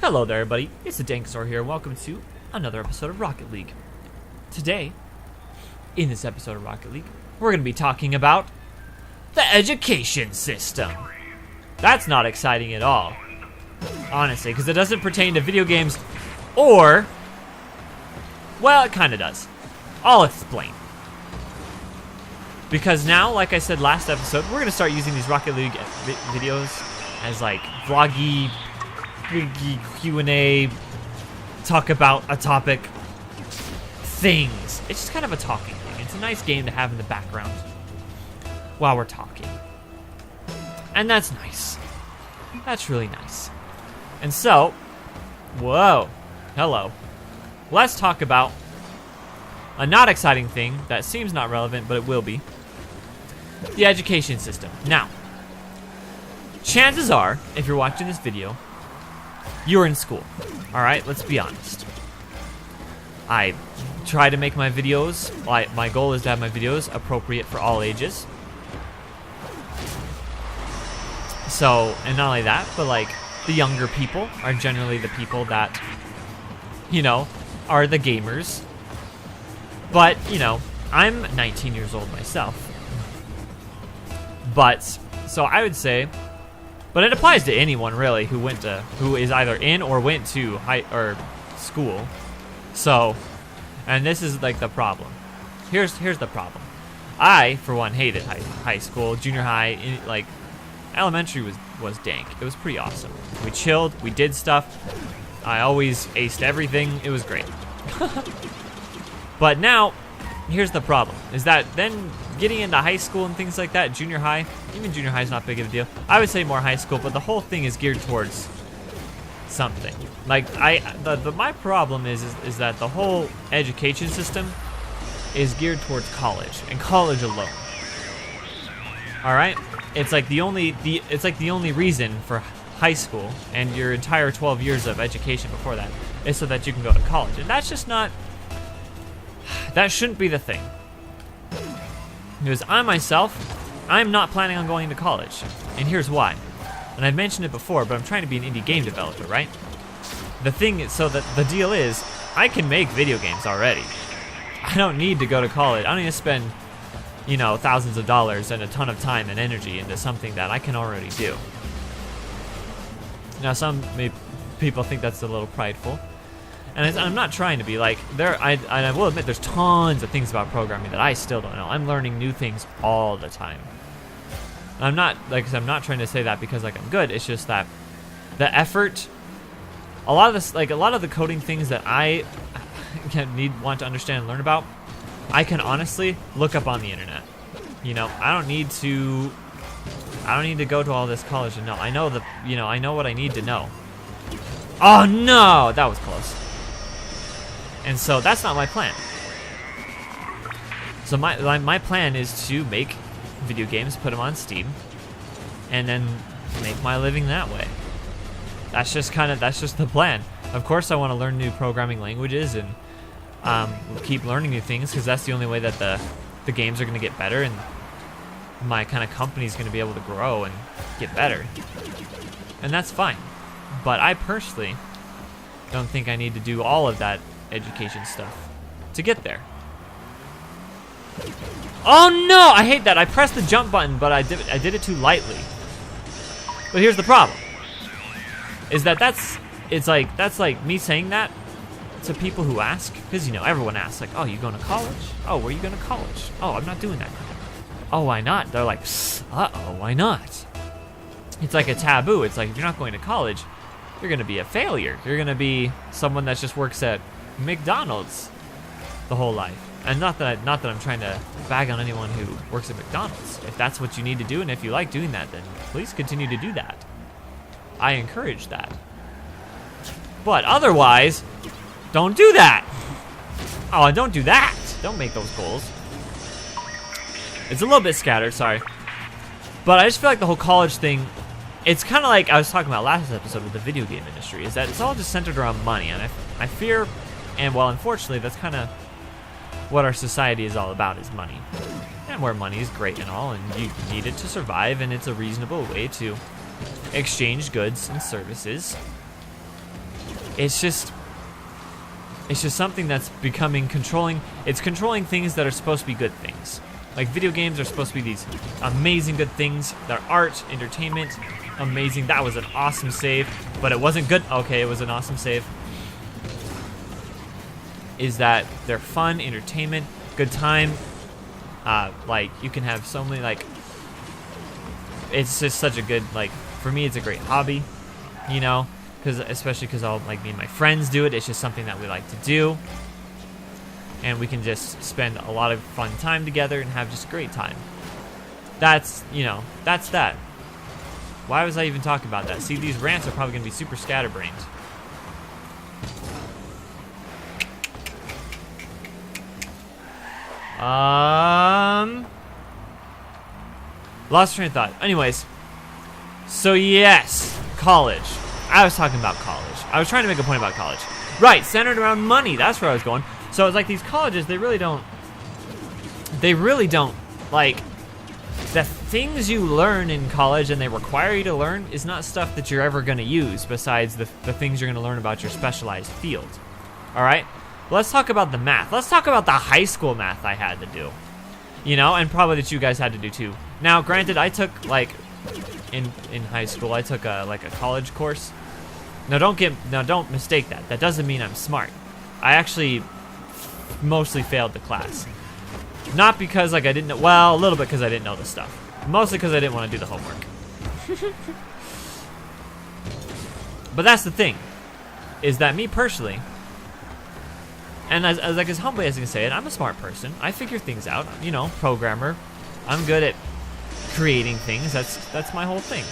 Hello there, everybody. It's the Danksaur here, and welcome to another episode of Rocket League. Today, in this episode of Rocket League, we're going to be talking about the education system. That's not exciting at all, honestly, because it doesn't pertain to video games or, well, it kind of does. I'll explain. Because now, like I said last episode, we're going to start using these Rocket League videos as like vloggy, Q&A, talk about a topic things. It's just kind of a talking thing. It's a nice game to have in the background while we're talking. And that's nice. That's really nice. And so, whoa, hello. Let's talk about a not exciting thing that seems not relevant, but it will be. The education system. Now, chances are, if you're watching this video, you're in school. Alright, let's be honest. I try to make my videos, my goal is to have my videos appropriate for all ages. So, and not only that, but like, the younger people are generally the people that, you know, are the gamers. But, you know, I'm 19 years old myself. But, so I would say, but it applies to anyone really who is either in or went to school. So, and this is like the problem. Here's the problem. I, for one, hated high school, junior high, like elementary was dank. It was pretty awesome. We chilled, we did stuff. I always aced everything. It was great. But now, here's the problem, is that then getting into high school and things like that, junior high, even junior high is not big of a deal. I would say more high school, but the whole thing is geared towards something. Like, my problem is that the whole education system is geared towards college, and college alone. Alright? It's like the only reason for high school and your entire 12 years of education before that is so that you can go to college. And that's just not, that shouldn't be the thing. Because I myself, I'm not planning on going to college. And here's why. And I've mentioned it before, but I'm trying to be an indie game developer, right? The thing is, so that the deal is, I can make video games already. I don't need to go to college. I don't need to spend, you know, thousands of dollars and a ton of time and energy into something that I can already do. Now, some people think that's a little prideful. And I'm not trying to be like, I will admit there's tons of things about programming that I still don't know. I'm learning new things all the time. And I'm not trying to say that because like I'm good. It's just that the effort, a lot of the coding things that I want to understand and learn about, I can honestly look up on the internet. You know, I don't need to go to all this college and know. I know what I need to know. Oh no, that was close. And so that's not my plan. So my plan is to make video games, put them on Steam, and then make my living that way. That's just the plan. Of course, I want to learn new programming languages and keep learning new things because that's the only way that the games are going to get better and my kind of company is going to be able to grow and get better. And that's fine. But I personally don't think I need to do all of that education stuff to get there. Oh no, I hate that. I pressed the jump button, but I did it too lightly. But here's the problem. Is that's like me saying that to people who ask, because you know everyone asks like, "Oh, you going to college? Oh, where are you going to college? Oh, I'm not doing that." Oh, why not? They're like, "Uh-oh, why not?" It's like a taboo. It's like if you're not going to college, you're going to be a failure. You're going to be someone that just works at McDonald's the whole life. And not that I'm trying to bag on anyone who works at McDonald's. If that's what you need to do and if you like doing that, then please continue to do that. I encourage that. But otherwise, don't do that. Oh, don't do that. Don't make those goals. It's a little bit scattered, sorry. But I just feel like the whole college thing, it's kind of like I was talking about last episode with the video game industry, is that it's all just centered around money. And I fear, and well, unfortunately, that's kind of what our society is all about, is money. And where money is great and all, and you need it to survive, and it's a reasonable way to exchange goods and services. it's just something that's becoming controlling. It's controlling things that are supposed to be good things. Like video games are supposed to be these amazing good things. They're art, entertainment, amazing. That was an awesome save, but it wasn't good. Okay, it was an awesome save. Is that they're fun, entertainment, good time. Like you can have so many, like, it's just such a good, like, for me it's a great hobby, you know, especially because all, like, me and my friends do it. It's just something that we like to do, and we can just spend a lot of fun time together and have just a great time. That's, you know, that's that. Why was I even talking about that? See, these rants are probably gonna be super scatterbrained. Lost train of thought. Anyways, so yes, college. I was talking about college. I was trying to make a point about college. Right, centered around money. That's where I was going. So it's like these colleges, they really don't, like, the things you learn in college and they require you to learn is not stuff that you're ever going to use besides the things you're going to learn about your specialized field. All right? Let's talk about the math. Let's talk about the high school math I had to do. You know, and probably that you guys had to do too. Now, granted, I took, like, in high school, I took a college course. Now, don't mistake that. That doesn't mean I'm smart. I actually mostly failed the class. Not because, like, I didn't know, well, a little bit because I didn't know the stuff. Mostly because I didn't want to do the homework. But that's the thing, is that me personally, and as humbly as I can say it, I'm a smart person. I figure things out, you know, programmer. I'm good at creating things. That's my whole thing.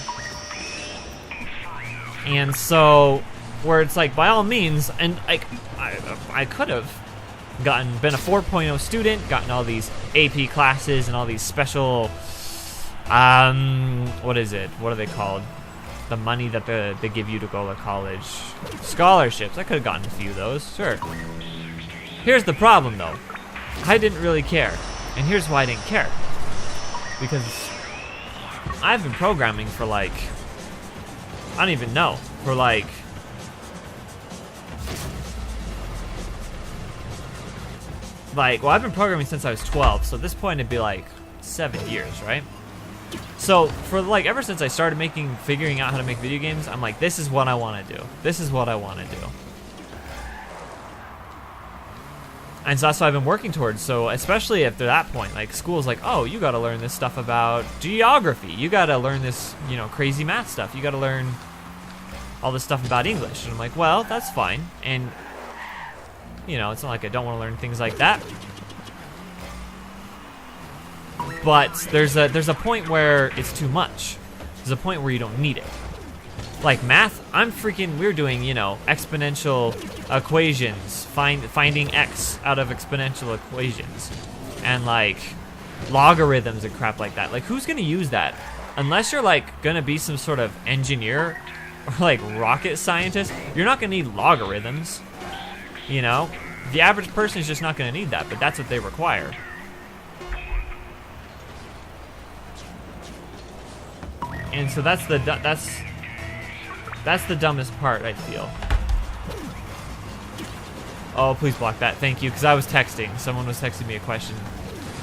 And so, where it's like, by all means, and I could have been a 4.0 student, gotten all these AP classes and all these special, what is it? What are they called? The money that they give you to go to college. Scholarships. I could have gotten a few of those, sure. Here's the problem, though. I didn't really care. And here's why I didn't care. Because I've been programming for, like, I don't even know, for, like, well, I've been programming since I was 12, so at this point it'd be, like, 7 years, right? So, for, like, ever since I started figuring out how to make video games, I'm like, this is what I want to do. This is what I want to do. And so that's what I've been working towards. So especially after that point, like, school's like, oh, you got to learn this stuff about geography. You got to learn this, you know, crazy math stuff. You got to learn all this stuff about English. And I'm like, well, that's fine. And, you know, it's not like I don't want to learn things like that. But there's a point where it's too much. There's a point where you don't need it. Like math, we're doing, you know, exponential equations, finding x out of exponential equations, and like logarithms and crap like that. Like, who's gonna use that? Unless you're like gonna be some sort of engineer or like rocket scientist, you're not gonna need logarithms. You know, the average person is just not gonna need that, but that's what they require. And so that's the dumbest part, I feel. Oh, please block that. Thank you, because I was texting. Someone was texting me a question.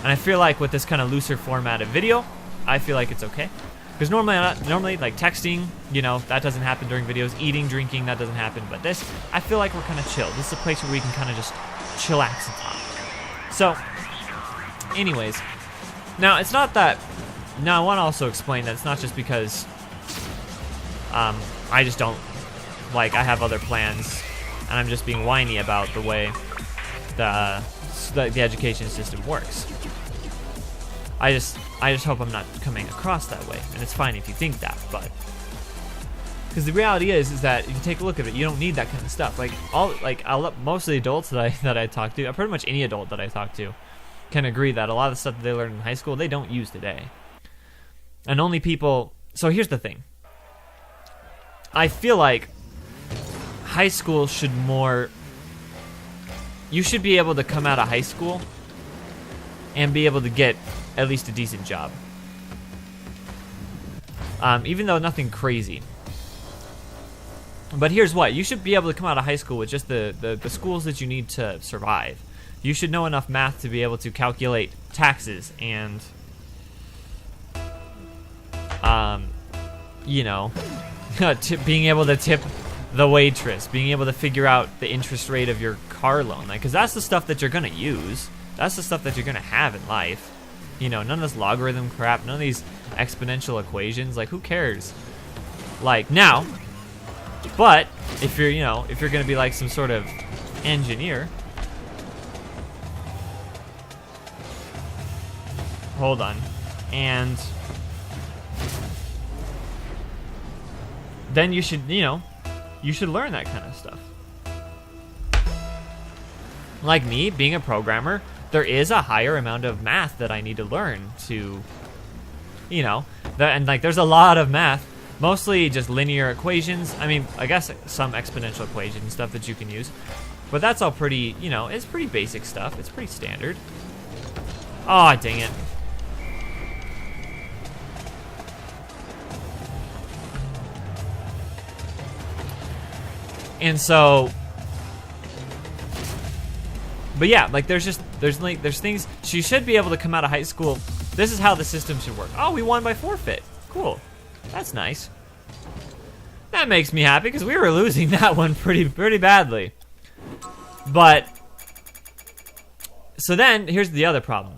And I feel like with this kind of looser formatted video, I feel like it's okay. Because normally, like texting, you know, that doesn't happen during videos. Eating, drinking, that doesn't happen. But this, I feel like we're kind of chill. This is a place where we can kind of just chillax and talk. So, anyways. Now, it's not that... Now, I want to also explain that it's not just because... I just don't, like, I have other plans, and I'm just being whiny about the way the education system works. I just hope I'm not coming across that way, and it's fine if you think that, but because the reality is that if you take a look at it, you don't need that kind of stuff. Like most of the adults that I talk to, pretty much any adult that I talk to, can agree that a lot of the stuff that they learned in high school they don't use today, and only people. So here's the thing. I feel like high school should more... You should be able to come out of high school and be able to get at least a decent job. Even though nothing crazy. But here's what, you should be able to come out of high school with just the schools that you need to survive. You should know enough math to be able to calculate taxes and, you know, being able to tip the waitress, being able to figure out the interest rate of your car loan. Like, because that's the stuff that you're going to use. That's the stuff that you're going to have in life. You know, none of this logarithm crap, none of these exponential equations. Like, who cares? Like, now, but if you're, you know, if you're going to be like some sort of engineer. Hold on. And then you should, you know, you should learn that kind of stuff. Like me, being a programmer, there is a higher amount of math that I need to learn to, you know, and like there's a lot of math, mostly just linear equations. I mean, I guess some exponential equations, stuff that you can use, but that's all pretty, you know, it's pretty basic stuff. It's pretty standard. Oh, dang it. And so, but yeah, like there's things, she should be able to come out of high school. This is how the system should work. Oh, we won by forfeit. Cool. That's nice. That makes me happy because we were losing that one pretty badly. But, so then here's the other problem.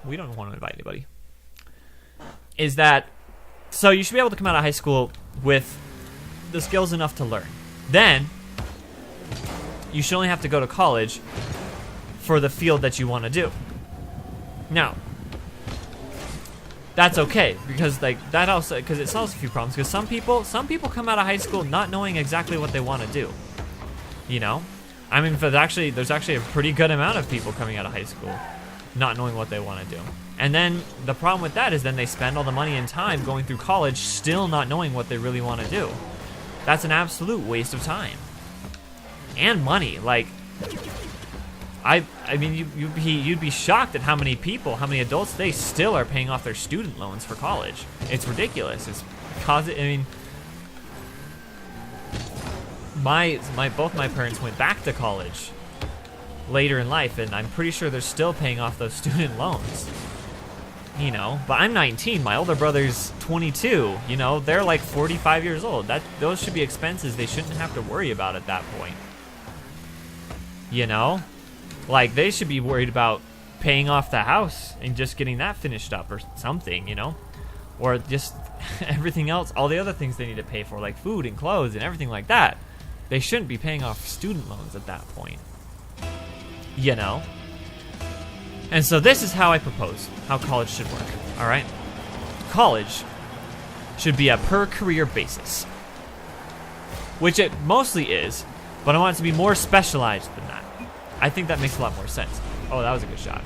We don't want to invite anybody. Is that, so you should be able to come out of high school with the skills enough to learn. Then, you should only have to go to college for the field that you want to do. Now, that's okay because like that also, because it solves a few problems. Because some people come out of high school not knowing exactly what they want to do. You know, I mean, there's actually a pretty good amount of people coming out of high school not knowing what they want to do. And then the problem with that is then they spend all the money and time going through college still not knowing what they really want to do. That's an absolute waste of time and money. Like, I mean, you'd be shocked at how many adults they still are paying off their student loans for college. It's ridiculous. It's I mean, both my parents went back to college later in life, and I'm pretty sure they're still paying off those student loans. You know, but I'm 19, my older brother's 22, you know, they're like 45 years old. Those should be expenses they shouldn't have to worry about at that point. You know? Like, they should be worried about paying off the house and just getting that finished up or something, you know? Or just everything else, all the other things they need to pay for, like food and clothes and everything like that. They shouldn't be paying off student loans at that point. You know? And so this is how I propose how college should work, all right? College should be a per-career basis, which it mostly is, but I want it to be more specialized than that. I think that makes a lot more sense. Oh, that was a good shot.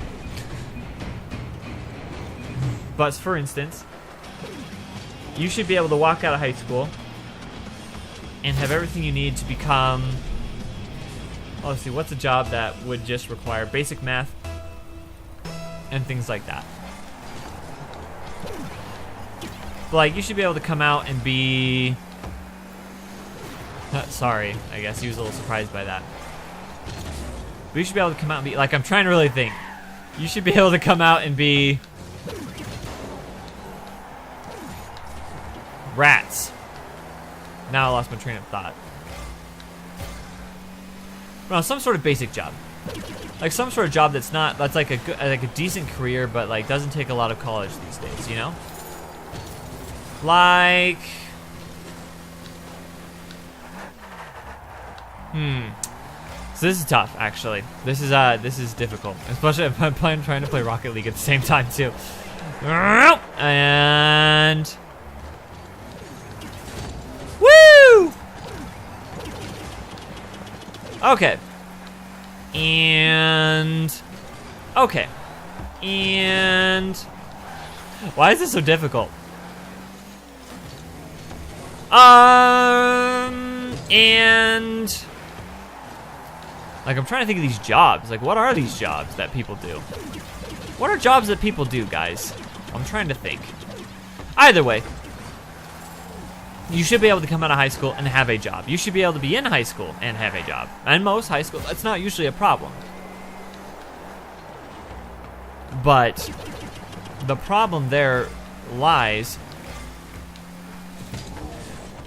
But for instance, you should be able to walk out of high school and have everything you need to become, oh, let's see, what's a job that would just require basic math and things like that. But like, you should be able to come out and be, sorry, I guess he was a little surprised by that. But you should be able to come out and be, like, I'm trying to really think. You should be able to come out and be rats. Now I lost my train of thought. No, some sort of basic job. Like some sort of job that's like a decent career, but like doesn't take a lot of college these days, you know? Like, so this is tough, actually. This is difficult, especially if I'm trying to play Rocket League at the same time too. And woo! Okay. And okay. And why is this so difficult? And like, I'm trying to think of these jobs. Like, what are these jobs that people do? What are jobs that people do, guys? I'm trying to think. Either way, You should be able to come out of high school and have a job. You should be able to be in high school and have a job. And most high school, that's not usually a problem. But the problem there lies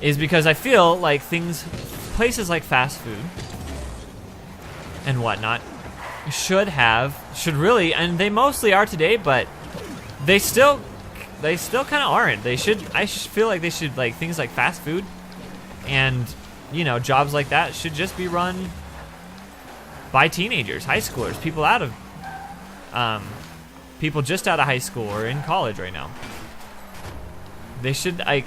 is because I feel like places like fast food and whatnot should really, and they mostly are today, but they still kind of aren't. I feel like they should, like, things like fast food and, you know, jobs like that should just be run by teenagers, high schoolers, people just out of high school or in college right now. They should, I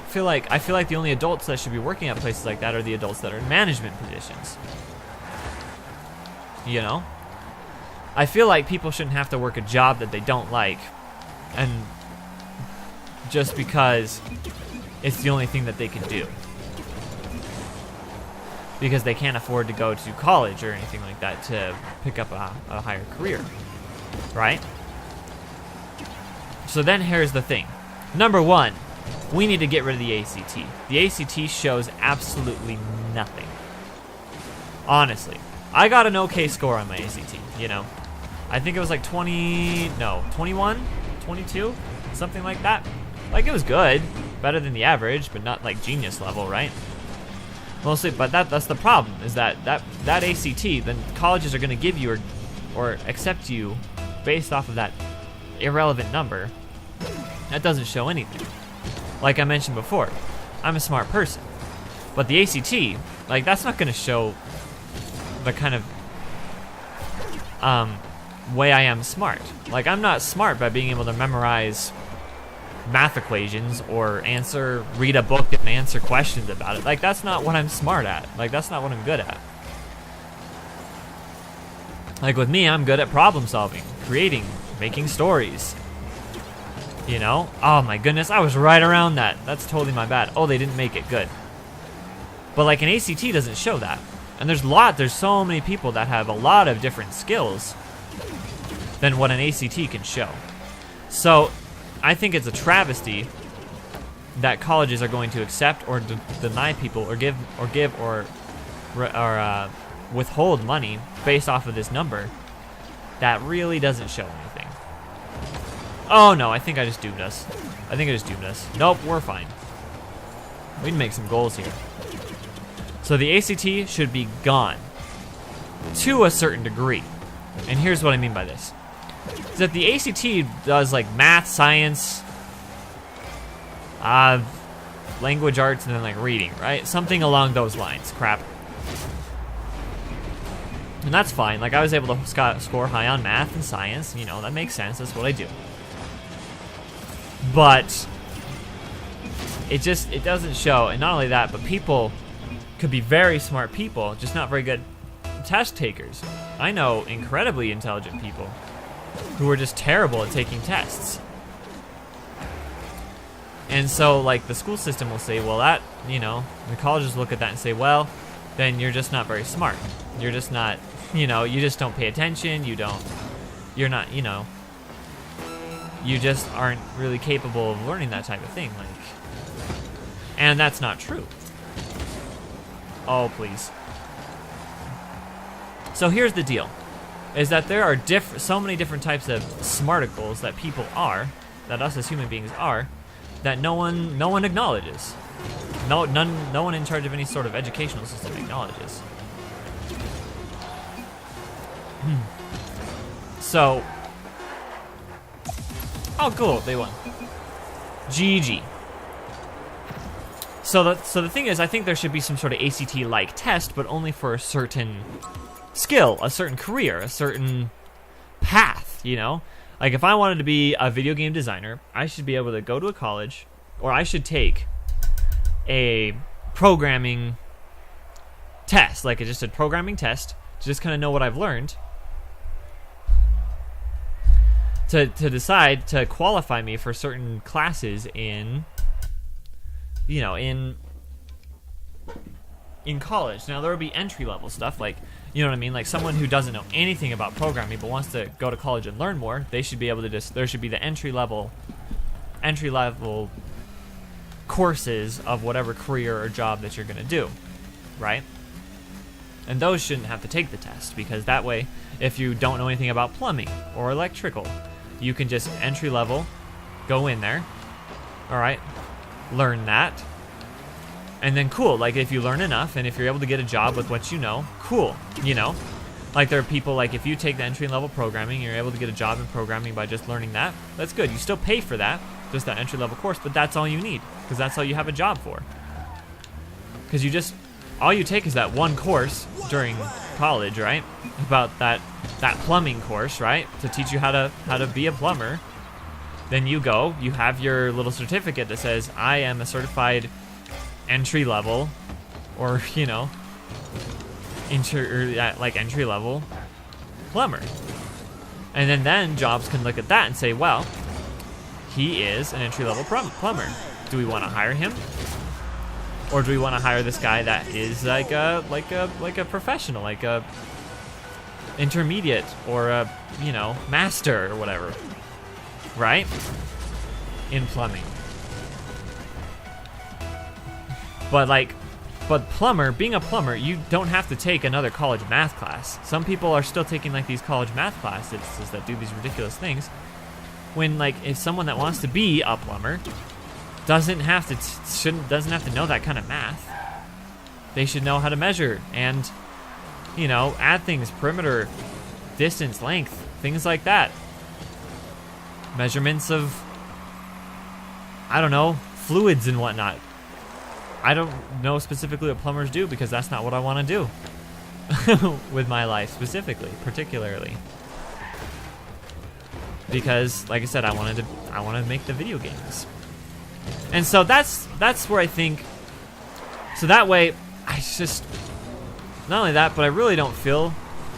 feel like the only adults that should be working at places like that are the adults that are in management positions. You know? I feel like people shouldn't have to work a job that they don't like, and just because it's the only thing that they can do. Because they can't afford to go to college or anything like that to pick up a higher career. Right? So then here's the thing. Number one, we need to get rid of the ACT. The ACT shows absolutely nothing. Honestly. I got an okay score on my ACT, you know. I think it was like 21, 22, something like that. Like, it was good, better than the average, but not like genius level, right? Mostly, but that's the problem, is that ACT, then colleges are gonna give you or accept you based off of that irrelevant number. That doesn't show anything. Like I mentioned before, I'm a smart person, but the ACT, like, that's not gonna show the kind of way I am smart. Like, I'm not smart by being able to memorize math equations or read a book and answer questions about it. Like, that's not what I'm smart at. Like, that's not what I'm good at. Like, with me, I'm good at problem solving, creating, making stories. You know? Oh my goodness, I was right around that. That's totally my bad. Oh, they didn't make it. Good. But like, an ACT doesn't show that. And there's so many people that have a lot of different skills than what an ACT can show. So, I think it's a travesty that colleges are going to accept or deny people or give or withhold money based off of this number that really doesn't show anything. Oh no, I think I just doomed us. Nope, we're fine. We can make some goals here. So the ACT should be gone to a certain degree. And here's what I mean by this. Is that the ACT does like math, science, language arts, and then like reading, right? Something along those lines. Crap. And that's fine. Like, I was able to score high on math and science. You know, that makes sense. That's what I do. But it doesn't show. And not only that, but people could be very smart people, just not very good test takers. I know incredibly intelligent people who are just terrible at taking tests. And so, like, the school system will say, well, that, you know, the colleges look at that and say, well, then you're just not very smart. You're just not, you know, you just don't pay attention. You're not, you know, you just aren't really capable of learning that type of thing. Like, and that's not true. Oh, please. So here's the deal, is that there are so many different types of smarticles that people are, that us as human beings are, that no one acknowledges. No one in charge of any sort of educational system acknowledges. So, oh cool, they won. GG. So the thing is, I think there should be some sort of ACT-like test, but only for a certain skill, a certain career, a certain path, you know? Like, if I wanted to be a video game designer, I should be able to go to a college, or I should take a programming test, like just a programming test, to just kind of know what I've learned, to decide to qualify me for certain classes in, you know, in college. Now, there will be entry-level stuff, like, you know what I mean? Like, someone who doesn't know anything about programming but wants to go to college and learn more, they should be able to there should be the entry-level courses of whatever career or job that you're gonna do, right? And those shouldn't have to take the test, because that way, if you don't know anything about plumbing or electrical, you can just entry level, go in there, all right, learn that, and then cool, like if you learn enough and if you're able to get a job with what you know, cool, you know? Like there are people, like if you take the entry level programming, you're able to get a job in programming by just learning that, that's good. You still pay for that, just that entry level course, but that's all you need, because that's all you have a job for. Because all you take is that one course during college, right? About that plumbing course, right? To teach you how to be a plumber. Then you have your little certificate that says, I am a certified entry level, or, you know, like entry level plumber. And then jobs can look at that and say, well, he is an entry level plumber. Do we want to hire him? Or do we want to hire this guy that is like a professional, like a intermediate or a, you know, master or whatever, right? In plumbing. But being a plumber, you don't have to take another college math class. Some people are still taking like these college math classes that do these ridiculous things. When like if someone that wants to be a plumber doesn't have to know that kind of math. They should know how to measure and, you know, add things, perimeter, distance, length, things like that. Measurements of, I don't know, fluids and whatnot. I don't know specifically what plumbers do, because that's not what I want to do with my life particularly. Because, like I said, I want to make the video games. And so that's where I think, so that way, not only that, but I really don't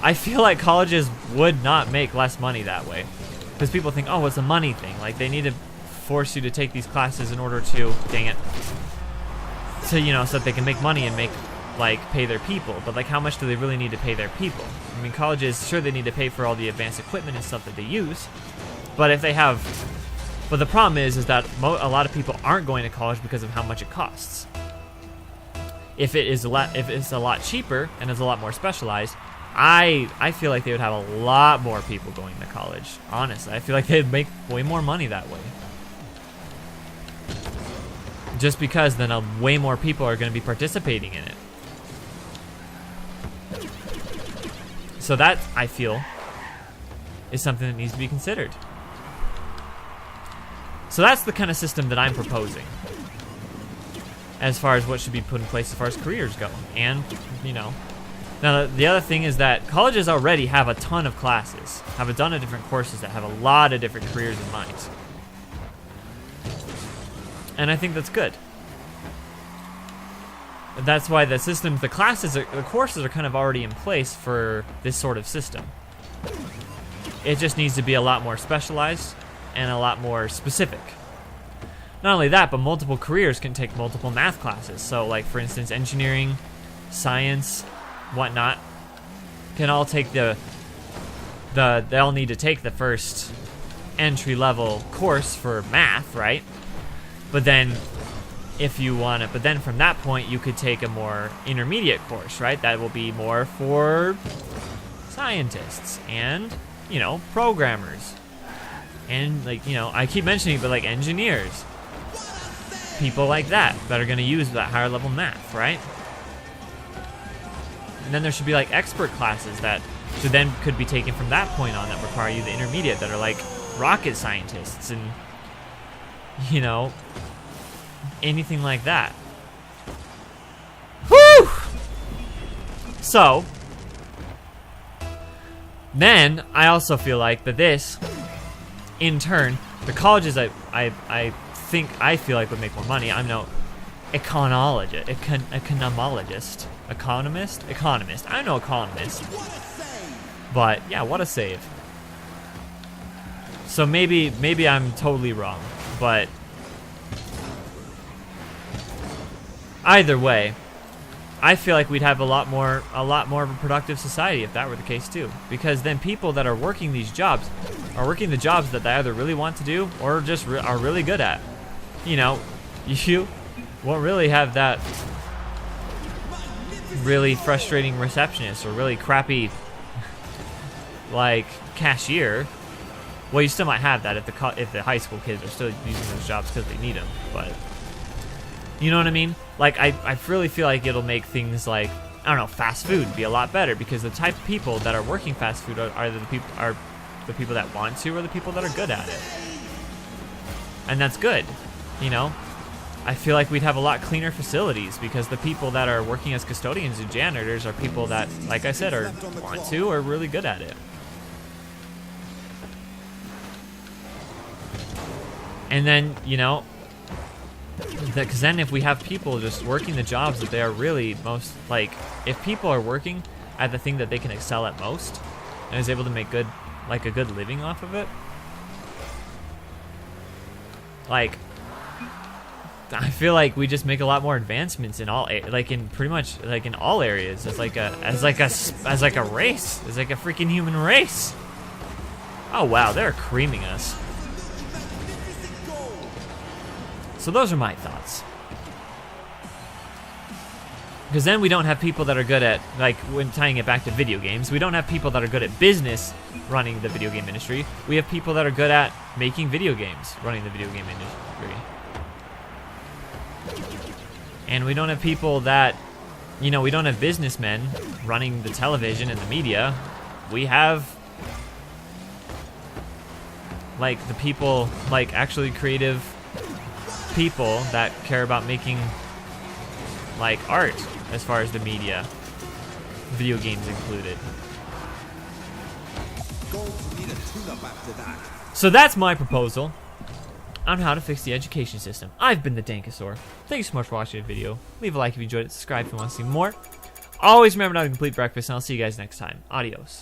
I feel like colleges would not make less money that way. Because people think, oh, it's a money thing. Like, they need to force you to take these classes in order to, dang it, so, you know, so that they can make money and pay their people. But, like, how much do they really need to pay their people? I mean, colleges, sure, they need to pay for all the advanced equipment and stuff that they use. But if they have, but the problem is that a lot of people aren't going to college because of how much it costs. If it's a lot cheaper and is a lot more specialized, I feel like they would have a lot more people going to college. Honestly, I feel like they'd make way more money that way. Just because then way more people are going to be participating in it. So that, I feel, is something that needs to be considered. So that's the kind of system that I'm proposing as far as what should be put in place as far as careers go. And, you know, now the other thing is that colleges already have a ton of classes, have a ton of different courses that have a lot of different careers in mind. And I think that's good. That's why the courses are kind of already in place for this sort of system. It just needs to be a lot more specialized and a lot more specific. Not only that, but multiple careers can take multiple math classes. So, like, for instance, engineering, science, whatnot, can all take they'll need to take the first entry-level course for math, right? But then, but then from that point, you could take a more intermediate course, right? That will be more for scientists and, you know, programmers. And, like, you know, I keep mentioning, but, like, engineers. People like that are going to use that higher level math, right? And then there should be, like, expert classes that could be taken from that point on that require you the intermediate, that are, like, rocket scientists and, you know, anything like that. Whew! So, then I also feel like that this, in turn, the colleges I feel like would make more money. I'm no economist. I'm no economist. But yeah, what a save. So maybe I'm totally wrong, but either way, I feel like we'd have a lot more of a productive society if that were the case too. Because then people that are working these jobs are working the jobs that they either really want to do or just are really good at. You know, won't really have that really frustrating receptionist or really crappy like cashier. Well, you still might have that if the high school kids are still using those jobs because they need them, but you know what I mean? Like I really feel like it'll make things like, I don't know, fast food be a lot better, because the type of people that are working fast food are the people that want to, or the people that are good at it. And that's good, you know? I feel like we'd have a lot cleaner facilities because the people that are working as custodians and janitors are people that, like I said, want to or really good at it. And then, you know, because then if we have people just working the jobs that they are really most, like, if people are working at the thing that they can excel at most and is able to make good, like, a good living off of it, like, I feel like we just make a lot more advancements in all, like, in pretty much, like, in all areas as like a race, as like a freaking human race. Oh wow, they're creaming us. So those are my thoughts. Because then we don't have people that are good at, like, when tying it back to video games, we don't have people that are good at business running the video game industry. We have people that are good at making video games running the video game industry. And we don't have people that, you know, we don't have businessmen running the television and the media. We have, like, the people, like, actually creative people that care about making, like, art as far as the media, video games included. So that's my proposal on how to fix the education system. I've been the Dankosaur. Thank you so much for watching the video. Leave a like if you enjoyed it, subscribe if you want to see more. Always remember to have a complete breakfast, and I'll see you guys next time. Adios.